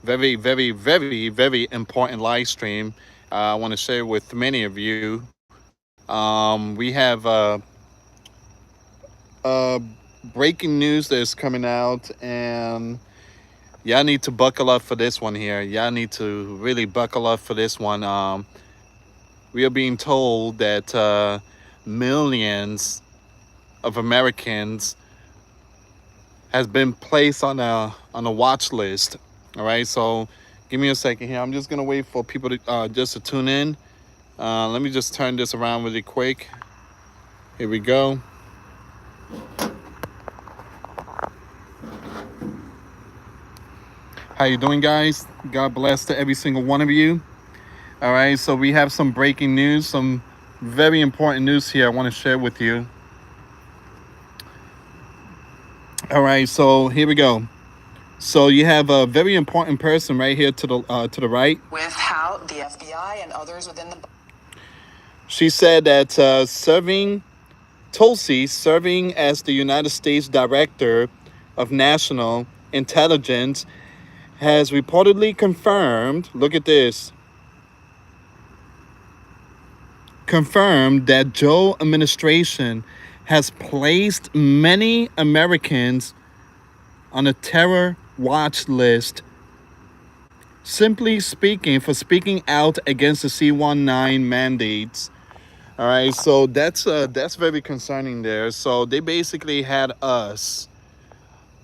very important live stream. I want to share with many of you. We have uh, breaking news that is coming out, and y'all need to buckle up for this one here. Y'all need to really buckle up for this one. We are being told that millions of Americans has been placed on a watch list. All right, so give me a second here. I'm just gonna wait for people to just to tune in. Let me just turn this around really quick. Here we go. How you doing, guys? God bless to every single one of you. All right, so we have some breaking news, some very important news here I want to share with you. All right, so here we go. So you have a very important person right here to the right. With how the FBI and others within the... She said that Tulsi, serving as the United States Director of National Intelligence, has reportedly confirmed, look at this, confirmed that Joe administration has placed many Americans on a terror watch list, simply speaking, for speaking out against the C-19 mandates. All right, so that's very concerning there. So they basically had us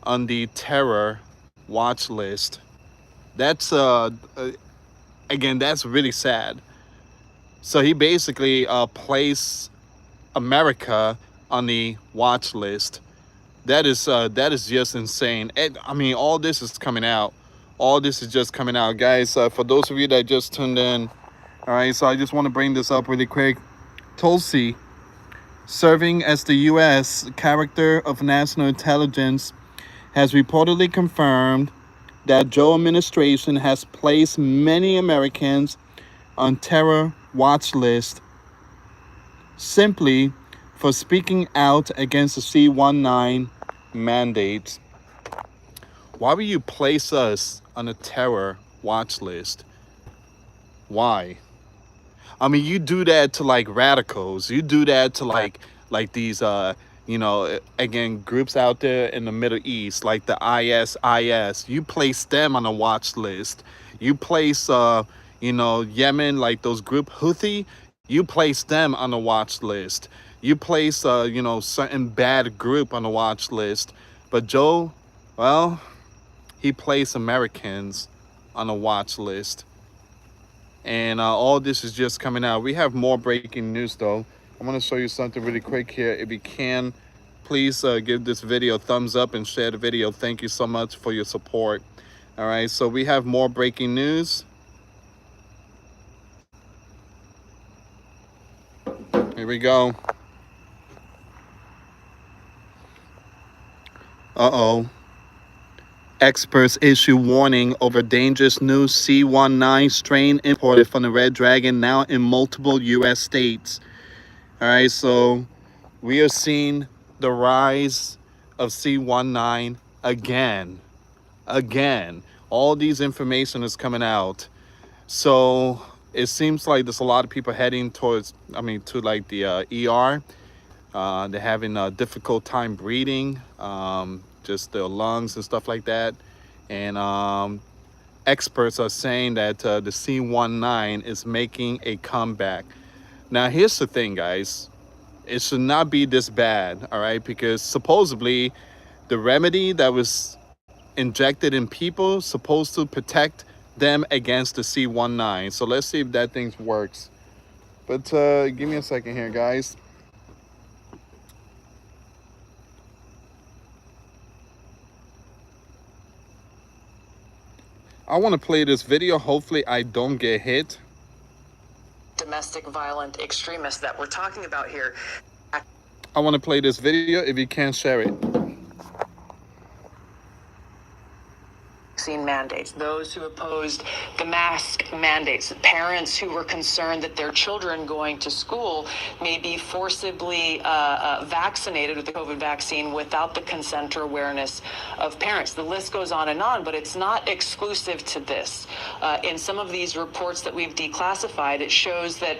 on the terror watch list. That's again, that's really sad. So he basically placed America on the watch list. That is just insane. I mean, all this is coming out. All this is just coming out, guys. For those of you that just tuned in, all right. So I just want to bring this up really quick. Tulsi, serving as the U.S. Director of National Intelligence, has reportedly confirmed that Joe administration has placed many Americans on terror watch list simply for speaking out against the C-19 mandates. Why would you place us on a terror watch list? Why? I mean, you do that to like radicals. You do that to like these again, groups out there in the Middle East, like the ISIS. You place them on a watch list. You place Yemen, like those group Houthi. You place them on a watch list. You place certain bad group on a watch list. But Joe, well, he placed Americans on a watch list. And all this is just coming out. We have more breaking news, though. I'm going to show you something really quick here. If you can, please give this video a thumbs up and share the video. Thank you so much for your support. All right, so we have more breaking news. Here we go. Uh-oh. Experts issue warning over dangerous new C-19 strain imported from the Red Dragon, now in multiple U.S. states. All right, so we are seeing the rise of C-19 again. All these information is coming out. So it seems like there's a lot of people heading towards, to like the ER. They're having a difficult time breathing. Just their lungs and stuff like that. And experts are saying that the C-19 is making a comeback. Now, here's the thing, guys. It should not be this bad, all right? Because supposedly the remedy that was injected in people supposed to protect them against the C-19. So let's see if that thing works. But give me a second here, guys. I want to play this video. Hopefully I don't get hit. Domestic violent extremists that we're talking about here. I want to play this video. If you can, share it. Vaccine mandate. mandates, those who opposed the mask mandates, parents who were concerned that their children going to school may be forcibly vaccinated with the COVID vaccine without the consent or awareness of parents. The list goes on, but it's not exclusive to this. In some of these reports that we've declassified, it shows that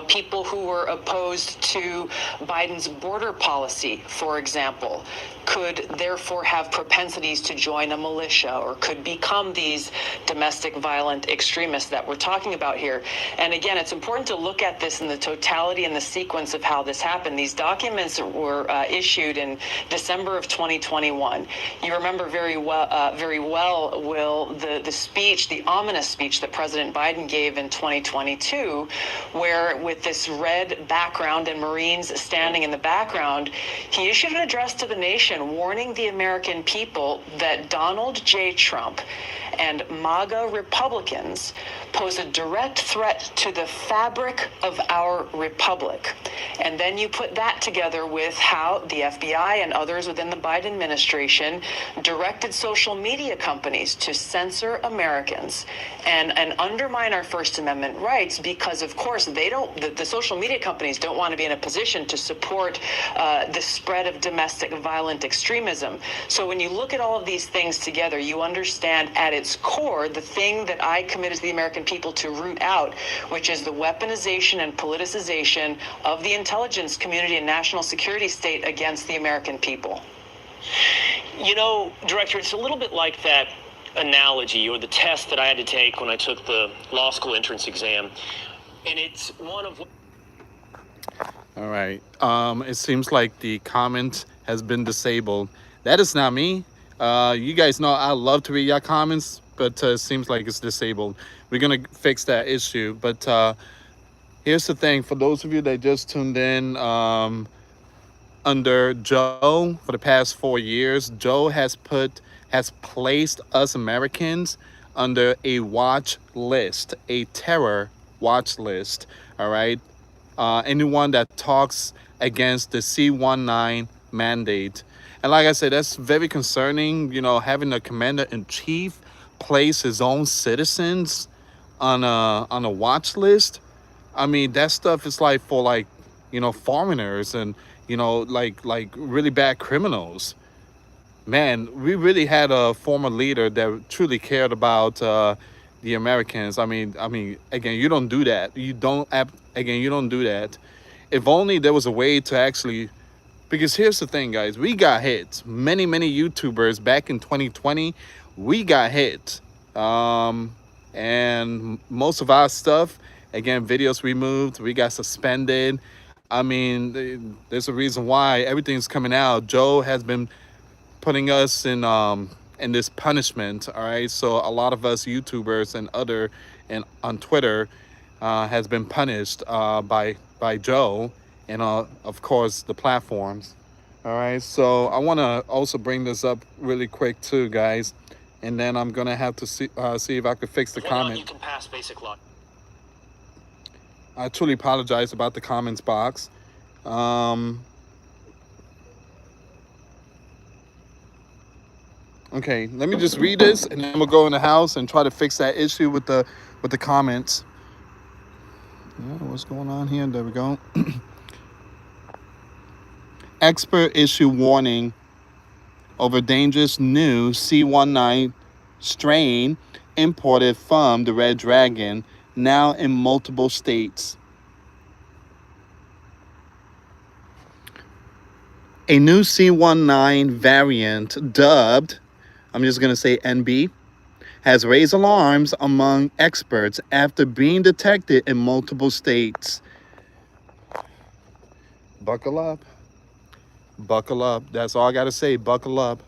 people who were opposed to Biden's border policy, for example, could therefore have propensities to join a militia or could become these domestic violent extremists that we're talking about here. And again, it's important to look at this in the totality and the sequence of how this happened. These documents were issued in December of 2021. You remember very well, Will, the speech, the ominous speech that President Biden gave in 2022, where with this red background and Marines standing in the background, he issued an address to the nation warning the American people that Donald J. Trump and MAGA Republicans pose a direct threat to the fabric of our republic. And then you put that together with how the FBI and others within the Biden administration directed social media companies to censor Americans and undermine our First Amendment rights because, of course, the social media companies don't want to be in a position to support the spread of domestic violent extremism. So when you look at all of these things together, you understand at its core the thing that I committed to the American people to root out, which is the weaponization and politicization of the intelligence community and national security state against the American people. Director, it's a little bit like that analogy or the test that I had to take when I took the law school entrance exam. And it's one of... All right. It seems like the comment has been disabled. That is not me. You guys know I love to read your comments, but it seems like it's disabled. We're going to fix that issue. But here's the thing. For those of you that just tuned in, under Joe for the past 4 years, Joe has placed us Americans under a watch list, a terror watch list. All right. Anyone that talks against the C-19 mandate. And like I said, that's very concerning, having a commander-in-chief place his own citizens on a watch list. I mean, that stuff is like for foreigners and, like really bad criminals. Man, we really had a former leader that truly cared about the Americans. I mean, again, you don't do that. You don't do that. If only there was a way to actually, because here's the thing, guys, we got hit. Many YouTubers back in 2020, we got hit. And most of our stuff, again, videos removed, we got suspended. I mean, there's a reason why everything's coming out. Joe has been putting us in this punishment. All right, so a lot of us YouTubers and on Twitter has been punished by Joe and of course the platforms. All right, so I want to also bring this up really quick too, guys, and then I'm gonna have to see if I could fix the comment. You can pass basic law. I truly apologize about the comments box. Okay, let me just read this, and then we'll go in the house and try to fix that issue with the comments. Yeah, what's going on here? There we go. Expert issue warning over dangerous new C-19 strain imported from the Red Dragon, now in multiple states. A new C-19 variant dubbed, I'm just going to say NB, has raised alarms among experts after being detected in multiple states. Buckle up. Buckle up. That's all I got to say. Buckle up.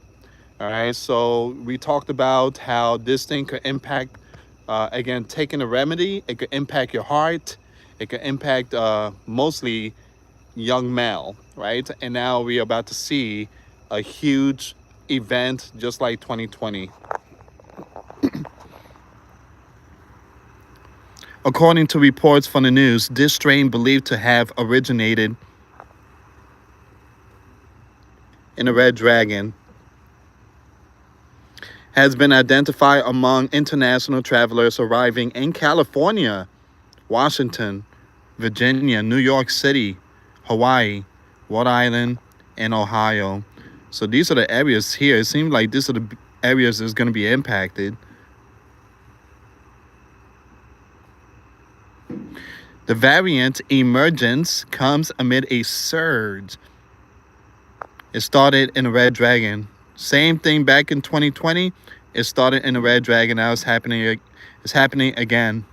All right. So we talked about how this thing could impact, again, taking a remedy. It could impact your heart. It could impact mostly young male, right? And now we're about to see a huge event just like 2020. According to reports from the news, this strain believed to have originated in the Red Dragon has been identified among international travelers arriving in California, Washington, Virginia, New York City, Hawaii, Rhode Island, and Ohio. So these are the areas here. It seems like these are the areas that's going to be impacted. The variant emergence comes amid a surge. It started in a red dragon. Same thing back in 2020. It started in a red dragon. Now it's happening. It's happening again.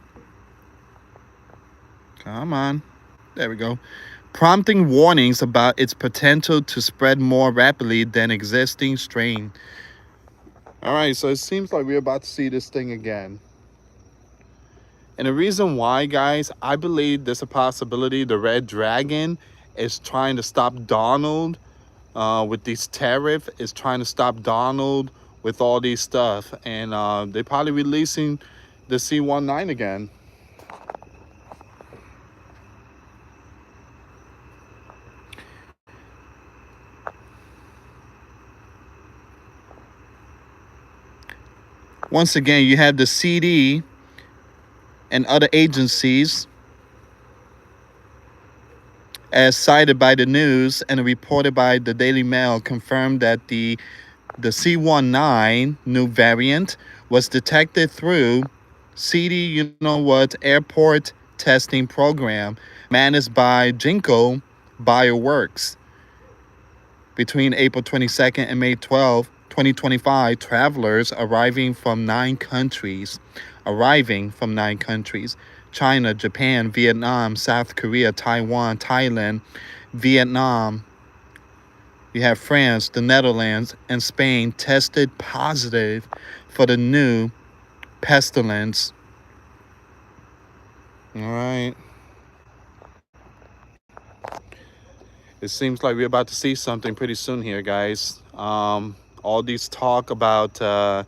Come on. There we go. Prompting warnings about its potential to spread more rapidly than existing strain. All right, so it seems like we're about to see this thing again. And the reason why, guys, I believe there's a possibility the red dragon is trying to stop Donald with these tariffs, is trying to stop Donald with all these stuff. And they're probably releasing the C-19 again. Once again, you have the CD and other agencies, as cited by the news and reported by the Daily Mail, confirmed that the C-19 new variant was detected through CD, airport testing program managed by Ginkgo Bioworks. Between April 22nd and May 12th, 2025, travelers arriving from 9 countries, China, Japan, Vietnam, South Korea, Taiwan, Thailand, Vietnam. You have France, the Netherlands, and Spain tested positive for the new pestilence. All right. It seems like we're about to see something pretty soon here, guys. All these talk about the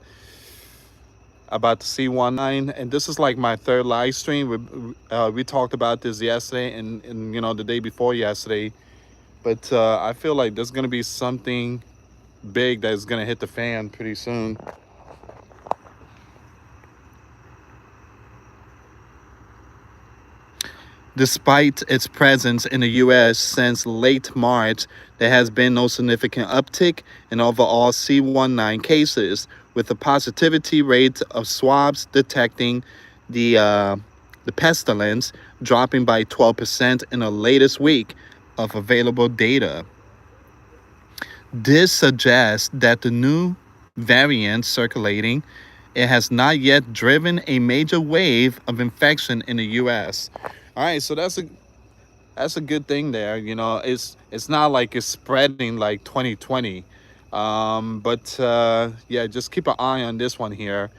C-19, and this is like my third live stream. We talked about this yesterday and the day before yesterday, but I feel like there's gonna be something big that's gonna hit the fan pretty soon. Despite its presence in the U.S. since late March, there has been no significant uptick in overall C-19 cases, with the positivity rate of swabs detecting the pestilence dropping by 12% in the latest week of available data. This suggests that the new variant circulating, it has not yet driven a major wave of infection in the U.S. All right, so that's a good thing there. It's not like it's spreading like 2020, but yeah, just keep an eye on this one here.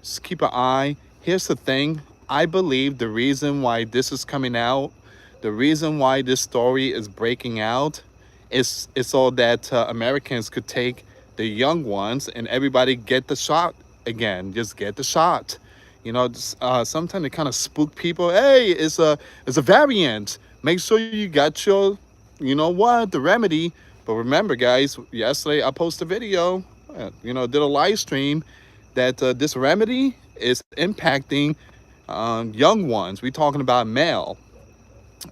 Just keep an eye. Here's the thing. I believe the reason why this is coming out, the reason why this story is breaking out, is so that Americans could take the young ones and everybody get the shot again. Just get the shot. Sometimes they kind of spook people. Hey, it's a variant. Make sure you got your, the remedy. But remember, guys, yesterday I posted a video, did a live stream that this remedy is impacting young ones. We're talking about male,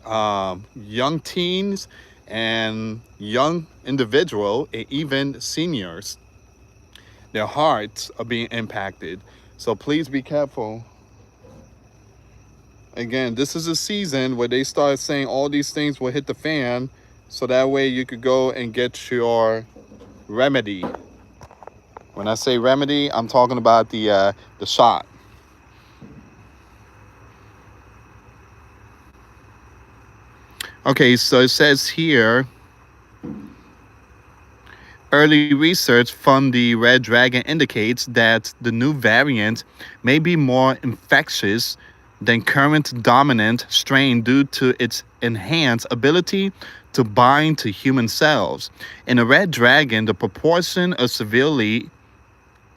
young teens, and young individual, and even seniors. Their hearts are being impacted. So please be careful. Again, this is a season where they start saying all these things will hit the fan, so that way you could go and get your remedy. When I say remedy, I'm talking about the shot. Okay, so it says here, early research from the Red Dragon indicates that the new variant may be more infectious than current dominant strain due to its enhanced ability to bind to human cells. In the Red Dragon, the proportion of severely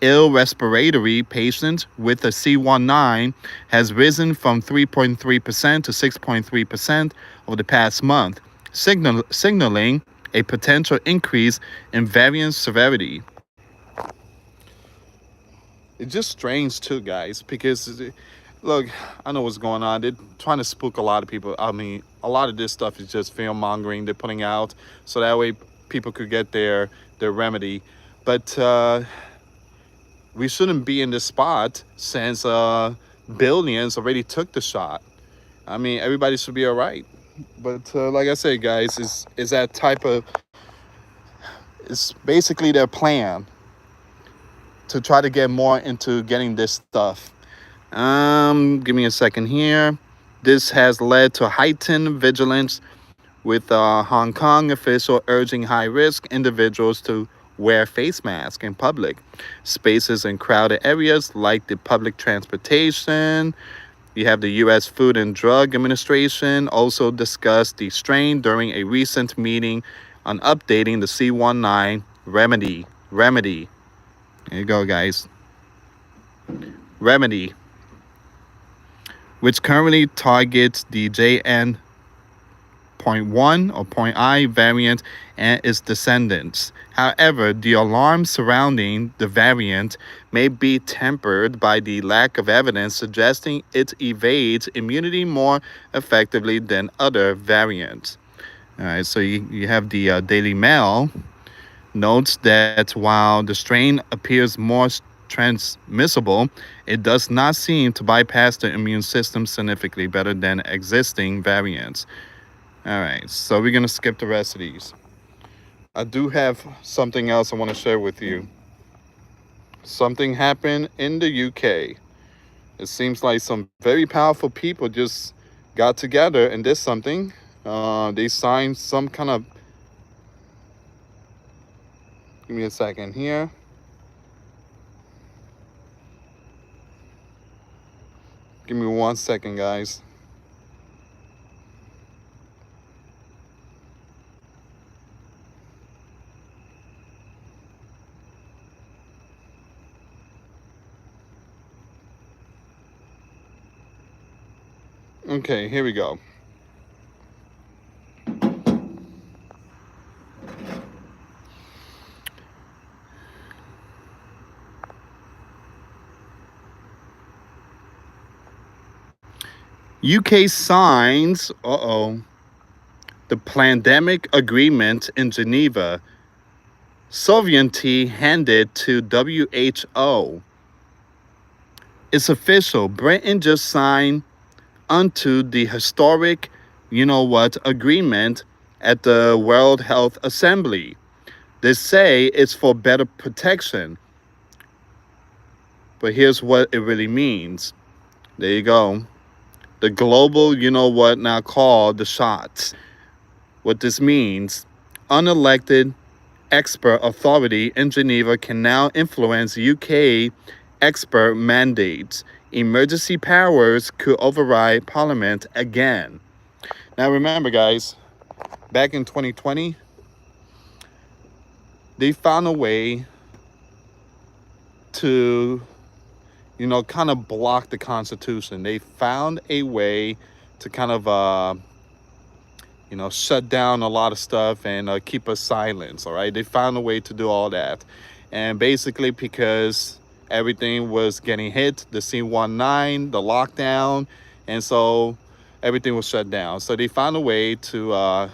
ill respiratory patients with a C-19 has risen from 3.3% to 6.3% over the past month, signaling a potential increase in variant severity. it's just strange too, guys, because look, I know what's going on. They're trying to spook a lot of people. I mean, a lot of this stuff is just film mongering they're putting out, so that way people could get their remedy. But we shouldn't be in this spot since billions already took the shot. I mean, everybody should be all right. But like I said, guys, is that type of, it's basically their plan to try to get more into getting this stuff. Give me a second here. This has led to heightened vigilance with Hong Kong official urging high-risk individuals to wear face masks in public spaces in crowded areas like the public transportation. You have the US Food and Drug Administration also discussed the strain during a recent meeting on updating the C19 remedy. There you go, guys. Remedy, which currently targets the JN.1 or .I variant and its descendants. However, the alarm surrounding the variant may be tempered by the lack of evidence suggesting it evades immunity more effectively than other variants. All right, so you have the Daily Mail notes that while the strain appears more transmissible, it does not seem to bypass the immune system significantly better than existing variants. All right, so we're going to skip the rest of these. I do have something else I want to share with you. Something happened in the UK. It seems like some very powerful people just got together and did something. They signed some kind of... Give me a second here. Give me 1 second, guys. Okay, here we go. UK signs, the pandemic agreement in Geneva. Sovereignty handed to WHO. It's official. Britain just signed onto the historic, agreement at the World Health Assembly. They say it's for better protection. But here's what it really means. There you go. The global, now called the shots. What this means, unelected expert authority in Geneva can now influence UK expert mandates. Emergency powers could override Parliament again. Now remember, guys, back in 2020, they found a way to, kind of block the Constitution. They found a way to kind of, shut down a lot of stuff and keep us silent, all right? They found a way to do all that. And basically because everything was getting hit, the C19, the lockdown, and so everything was shut down. So they found a way to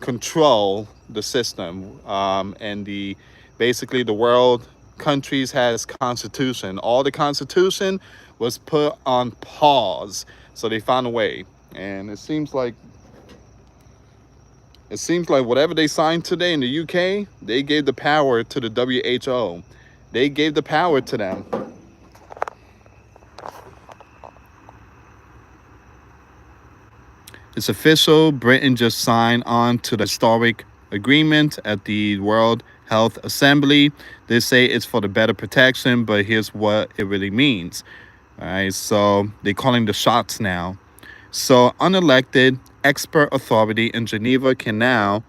control the system. And basically the world countries has constitution. All the constitution was put on pause. So they found a way. And it seems like whatever they signed today in the UK, they gave the power to the WHO. They gave the power to them. It's official. Britain just signed on to the historic agreement at the World Health Assembly. They say it's for the better protection, but here's what it really means. All right, so they're calling the shots now. So unelected expert authority in Geneva can now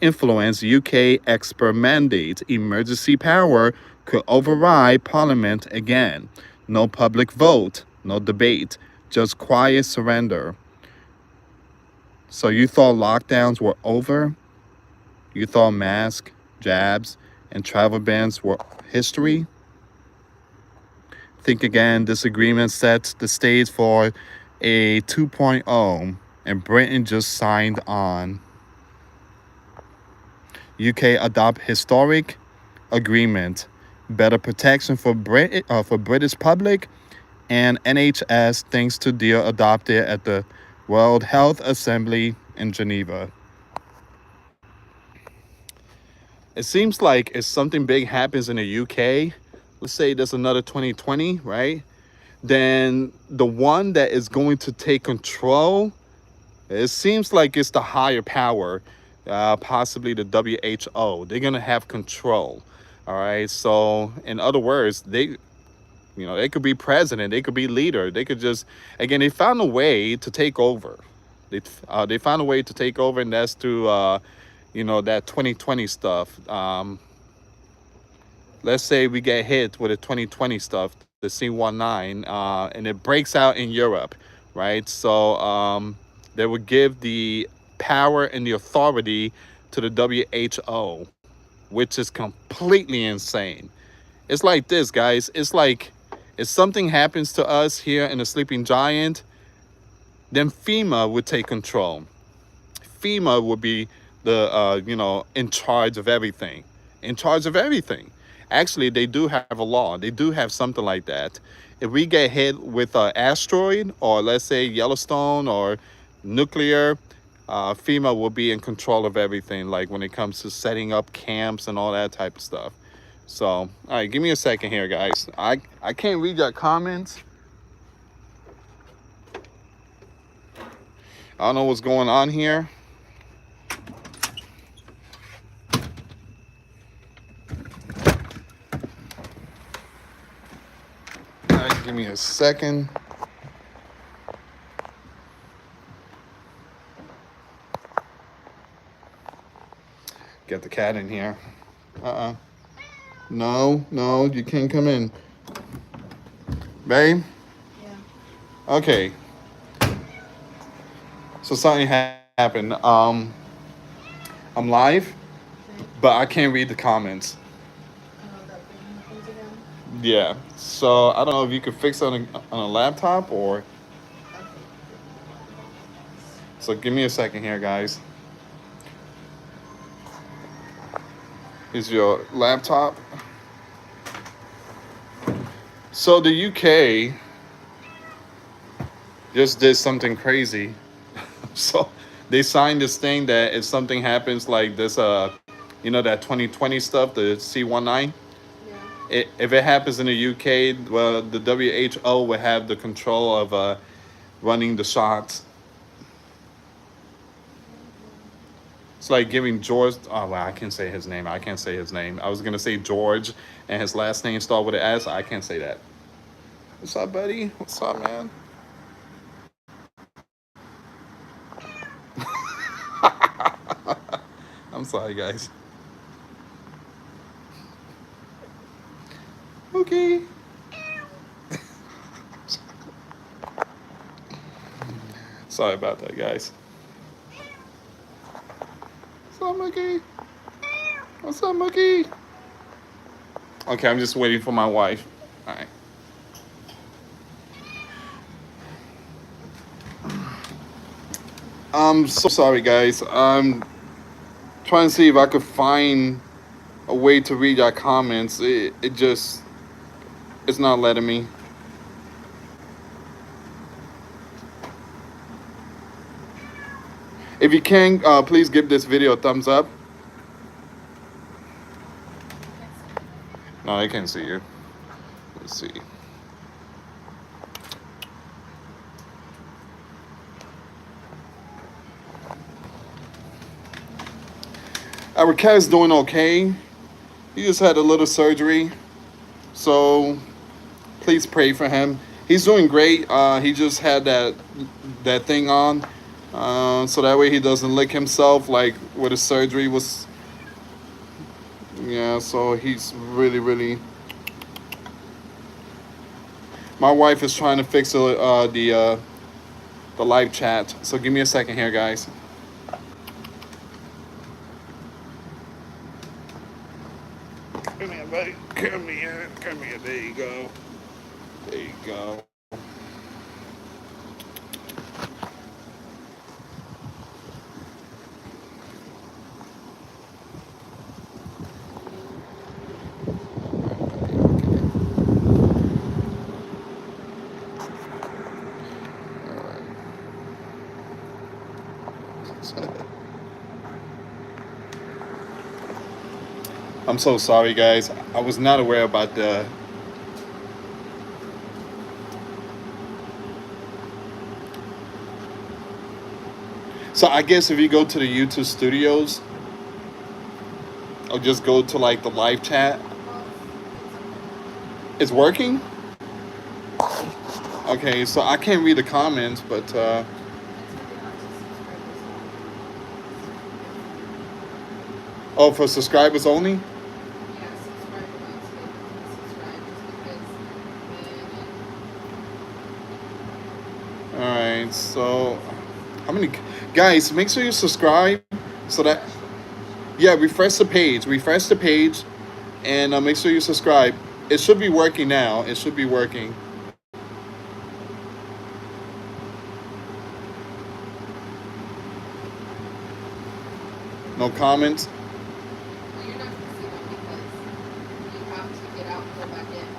influence UK expert mandates. Emergency power could override Parliament again. No public vote, no debate, just quiet surrender. So you thought lockdowns were over? You thought masks, jabs, and travel bans were history? Think again, this agreement sets the stage for a 2.0, and Britain just signed on. UK adopt historic agreement, better protection for British public and NHS thanks to deal adopted at the World Health Assembly in Geneva. It seems like if something big happens in the UK, let's say there's another 2020, right? Then the one that is going to take control, it seems like it's the higher power, possibly the WHO. They're gonna have control. All right. So in other words, they could be president, they could be leader, they could just, again, they found a way to take over. They found a way to take over, and that's through that 2020 stuff. Let's say we get hit with the 2020 stuff, the C19, and it breaks out in Europe, right? So they would give the power and the authority to the WHO, which is completely insane. It's like this, guys. It's like if something happens to us here in the Sleeping Giant, then FEMA would take control. FEMA would be the in charge of everything. In charge of everything. Actually, they do have a law. They do have something like that. If we get hit with an asteroid, or let's say Yellowstone or nuclear, FEMA will be in control of everything, like when it comes to setting up camps and all that type of stuff. So, all right, give me a second here, guys. I can't read your comments. I don't know what's going on here. All right, give me a second. Get the cat in here. No, you can't come in. Babe? Yeah. Okay. So something happened. I'm live, but I can't read the comments. Yeah. So I don't know if you could fix it on a laptop or. So give me a second here, guys. Here's your laptop. So the UK just did something crazy. So they signed this thing that if something happens like this, that 2020 stuff, the C19, if it happens in the UK, well, the WHO will have the control of running the shots. It's like giving George. Oh, well, I can't say his name. I was gonna say George, and his last name started with an S. I can't say that. What's up, buddy? What's up, man? I'm sorry, guys. Okay. Sorry about that, guys. What's up, Mookie? What's up, Mookie? Okay, I'm just waiting for my wife. All right. I'm so sorry, guys. I'm trying to see if I could find a way to read your comments. It's not letting me. If you can, please give this video a thumbs up. No, I can't see you. Let's see. Our cat's doing okay. He just had a little surgery. So please pray for him. He's doing great. He just had that thing on. So that way he doesn't lick himself like where the surgery was. Yeah, so he's really. My wife is trying to fix the live chat. So give me a second here, guys. Come here, buddy. Come here. There you go. There you go. I'm so sorry, guys. I was not aware about the. So I guess if you go to the YouTube studios, or just go to like the live chat, it's working. Okay, so I can't read the comments, but oh, for subscribers only. All right, so how many guys? Make sure you subscribe so that yeah, refresh the page, and make sure you subscribe. It should be working now. It should be working. No comments. Well, you're not going to see them because you have to get out and go back in.